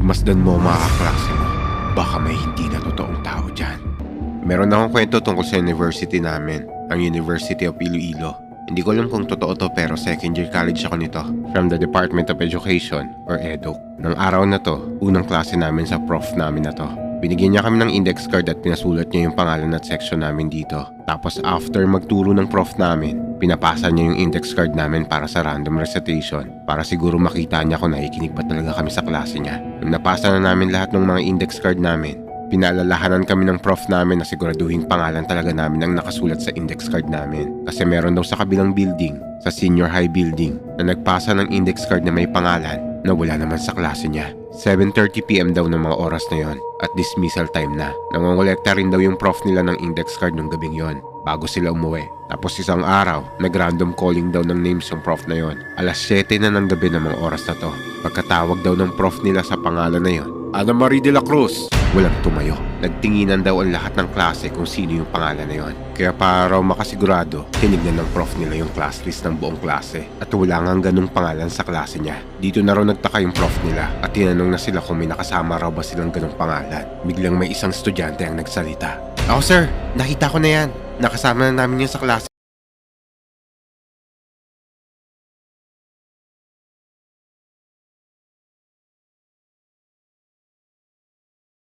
Pagmasdan mo mga kaklase mo, baka may hindi na totoong tao dyan. Meron akong kwento tungkol sa university namin, ang University of Iloilo. Hindi ko alam kung totoo to pero second year college ako nito, from the Department of Education or EDUC. Nang araw na to, unang klase namin sa prof namin na to. Binigyan niya kami ng index card at pinasulat niya yung pangalan at section namin dito. Tapos after magturo ng prof namin, pinapasa niya yung index card namin para sa random recitation para siguro makita niya kung nakikinig ba talaga kami sa klase niya. Nung napasa na namin lahat ng mga index card namin, pinaalalahanan kami ng prof namin na siguraduhin pangalan talaga namin ang nakasulat sa index card namin. Kasi meron daw sa kabilang building, sa senior high building, na nagpasa ng index card na may pangalan na wala naman sa klase niya. 7:30 PM daw ng mga oras na yon at dismissal time na. Nangongolekta rin daw yung prof nila ng index card nung gabing yon bago sila umuwi. Tapos isang araw, nag-random calling daw ng names yung prof na yon. Alas 7 na ng gabi ng mga oras na to. Pagkatawag daw ng prof nila sa pangalan na yon, Ana Marie de la Cruz. Walang tumayo. Nagtinginan daw ang lahat ng klase kung sino yung pangalan na yon. Kaya para raw makasigurado, tinignan ng prof nila yung class list ng buong klase at wala nga ganung pangalan sa klase niya. Dito na raw nagtaka yung prof nila at tinanong na sila kung may nakasama raw ba silang ganung pangalan. Biglang may isang estudyante ang nagsalita. Ako sir, nakita ko na yan. Nakasama na namin yan sa klase.